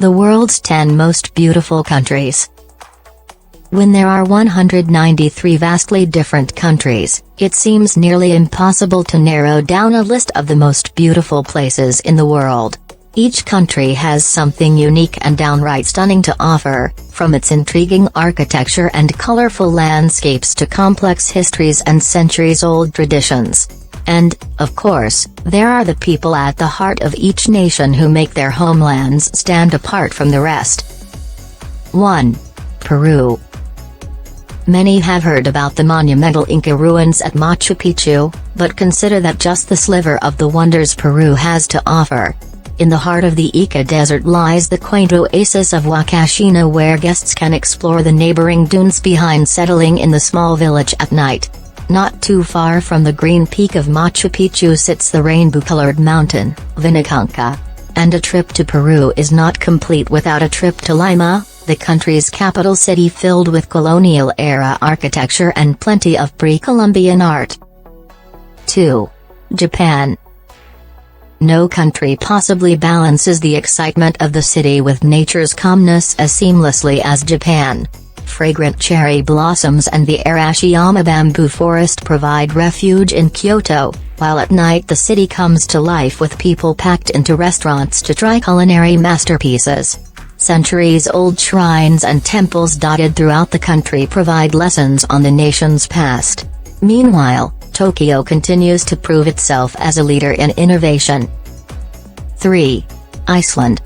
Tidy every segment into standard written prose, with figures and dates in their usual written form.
The world's 10 most beautiful countries. When there are 193 vastly different countries, it seems nearly impossible to narrow down a list of the most beautiful places in the world. Each country has something unique and downright stunning to offer, from its intriguing architecture and colorful landscapes to complex histories and centuries-old traditions. And, of course, there are the people at the heart of each nation who make their homelands stand apart from the rest. 1. Peru. Many have heard about the monumental Inca ruins at Machu Picchu, but consider that just the sliver of the wonders Peru has to offer. In the heart of the Ica Desert lies the quaint oasis of Huacachina, where guests can explore the neighboring dunes behind settling in the small village at night. Not too far from the green peak of Machu Picchu sits the rainbow-colored mountain, Vinacanca. And a trip to Peru is not complete without a trip to Lima, the country's capital city filled with colonial-era architecture and plenty of pre-Columbian art. 2. Japan. No country possibly balances the excitement of the city with nature's calmness as seamlessly as Japan. Fragrant cherry blossoms and the Arashiyama bamboo forest provide refuge in Kyoto, while at night the city comes to life with people packed into restaurants to try culinary masterpieces. Centuries-old shrines and temples dotted throughout the country provide lessons on the nation's past. Meanwhile, Tokyo continues to prove itself as a leader in innovation. 3. Iceland.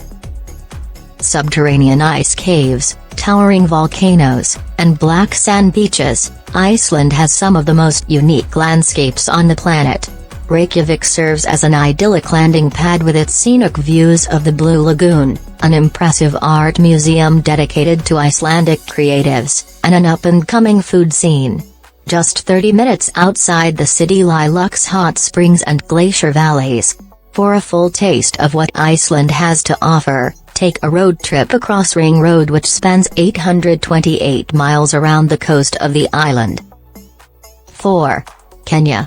Subterranean ice caves, towering volcanoes, and black sand beaches, Iceland has some of the most unique landscapes on the planet. Reykjavik serves as an idyllic landing pad with its scenic views of the Blue Lagoon, an impressive art museum dedicated to Icelandic creatives, and an up-and-coming food scene. Just 30 minutes outside the city lie Lux hot springs and glacier valleys. For a full taste of what Iceland has to offer, take a road trip across Ring Road, which spans 828 miles around the coast of the island. 4. Kenya.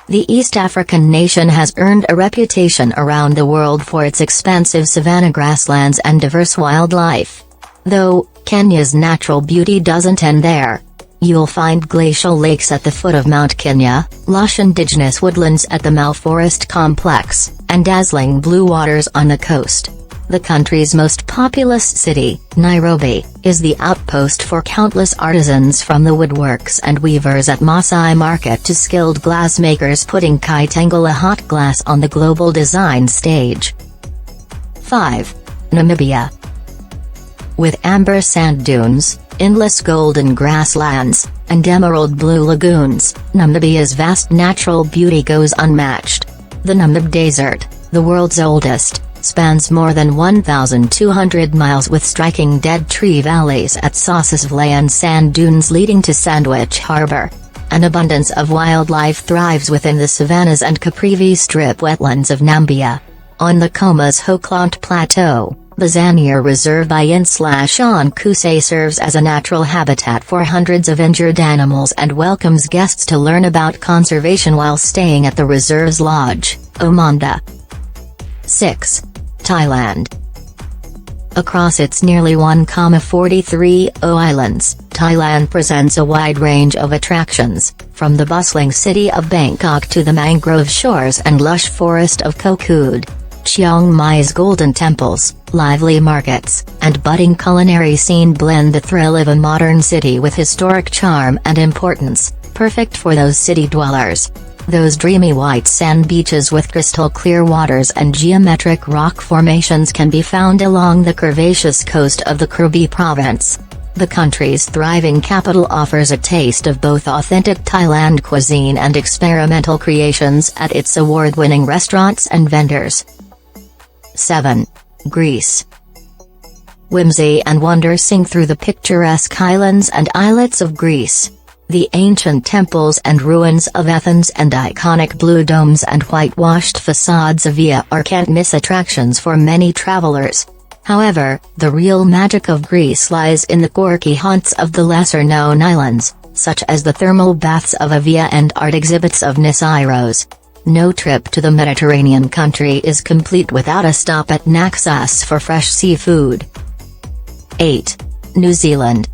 The East African nation has earned a reputation around the world for its expansive savanna grasslands and diverse wildlife. Though, Kenya's natural beauty doesn't end there. You'll find glacial lakes at the foot of Mount Kenya, lush indigenous woodlands at the Mau Forest Complex, and dazzling blue waters on the coast. The country's most populous city, Nairobi, is the outpost for countless artisans, from the woodworks and weavers at Maasai Market to skilled glassmakers putting Kaitangala hot glass on the global design stage. 5. Namibia. With amber sand dunes, endless golden grasslands, and emerald blue lagoons, Namibia's vast natural beauty goes unmatched. The Namib Desert, the world's oldest, spans more than 1,200 miles with striking dead tree valleys at Sossusvlei and sand dunes leading to Sandwich Harbor. An abundance of wildlife thrives within the savannas and Caprivi Strip wetlands of Namibia. On the Coma's Hoeklant Plateau, the Zanier Reserve by Inslash-on-Kusay serves as a natural habitat for hundreds of injured animals and welcomes guests to learn about conservation while staying at the reserve's lodge, Omanda. 6. Thailand. Across its nearly 1,43 islands, Thailand presents a wide range of attractions, from the bustling city of Bangkok to the mangrove shores and lush forest of Koh Kood. Chiang Mai's golden temples, lively markets, and budding culinary scene blend the thrill of a modern city with historic charm and importance, perfect for those city dwellers. Those dreamy white sand beaches with crystal clear waters and geometric rock formations can be found along the curvaceous coast of the Krabi province. The country's thriving capital offers a taste of both authentic Thailand cuisine and experimental creations at its award-winning restaurants and vendors. 7. Greece. Whimsy and wonder sing through the picturesque islands and islets of Greece. The ancient temples and ruins of Athens and iconic blue domes and whitewashed facades of Aea are can't-miss attractions for many travelers. However, the real magic of Greece lies in the quirky haunts of the lesser-known islands, such as the thermal baths of Evia and art exhibits of Nisyros. No trip to the Mediterranean country is complete without a stop at Naxos for fresh seafood. 8. New Zealand.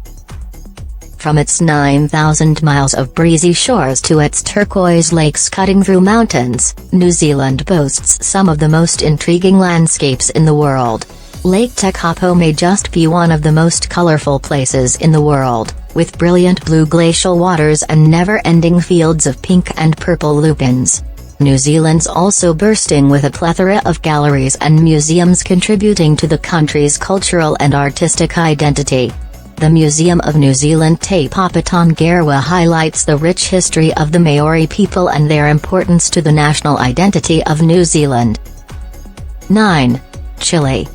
From its 9,000 miles of breezy shores to its turquoise lakes cutting through mountains, New Zealand boasts some of the most intriguing landscapes in the world. Lake Tekapo may just be one of the most colorful places in the world, with brilliant blue glacial waters and never-ending fields of pink and purple lupins. New Zealand's also bursting with a plethora of galleries and museums contributing to the country's cultural and artistic identity. The Museum of New Zealand Te Papa Tongarewa highlights the rich history of the Maori people and their importance to the national identity of New Zealand. 9. Chile.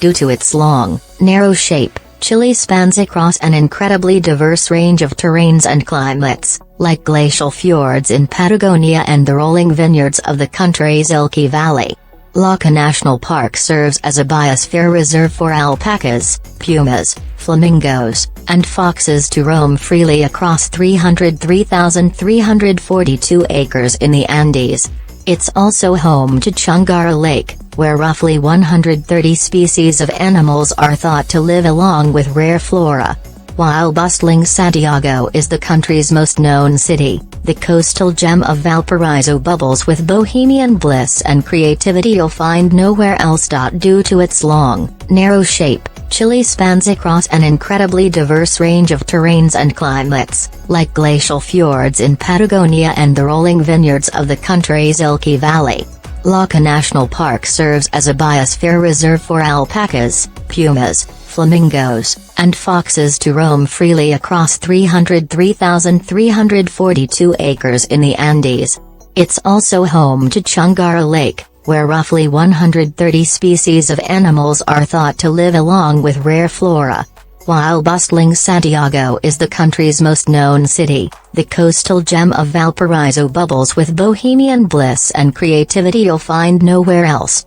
Due to its long, narrow shape, Chile spans across an incredibly diverse range of terrains and climates, like glacial fjords in Patagonia and the rolling vineyards of the country's Ilki Valley. Laca National Park serves as a biosphere reserve for alpacas, pumas, flamingos, and foxes to roam freely across 303,342 acres in the Andes. It's also home to Chungara Lake, where roughly 130 species of animals are thought to live along with rare flora. While bustling Santiago is the country's most known city, the coastal gem of Valparaiso bubbles with bohemian bliss and creativity you'll find nowhere else. Due to its long, narrow shape, Chile spans across an incredibly diverse range of terrains and climates, like glacial fjords in Patagonia and the rolling vineyards of the country's Ilki Valley. Laca National Park serves as a biosphere reserve for alpacas, pumas, flamingos, and foxes to roam freely across 303,342 acres in the Andes. It's also home to Chungara Lake, where roughly 130 species of animals are thought to live along with rare flora. While bustling Santiago is the country's most known city, the coastal gem of Valparaiso bubbles with bohemian bliss and creativity you'll find nowhere else.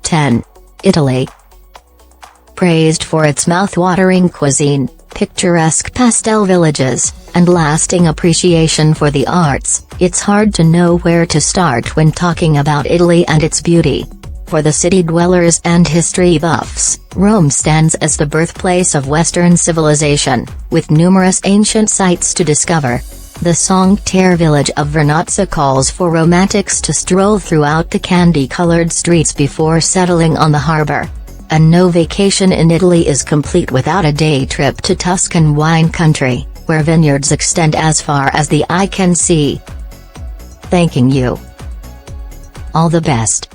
10. Italy. Praised for its mouth-watering cuisine, picturesque pastel villages, and lasting appreciation for the arts, it's hard to know where to start when talking about Italy and its beauty. For the city dwellers and history buffs, Rome stands as the birthplace of Western civilization, with numerous ancient sites to discover. The Sanctuary village of Vernazza calls for romantics to stroll throughout the candy-colored streets before settling on the harbor. And no vacation in Italy is complete without a day trip to Tuscan wine country, where vineyards extend as far as the eye can see. Thanking you. All the best.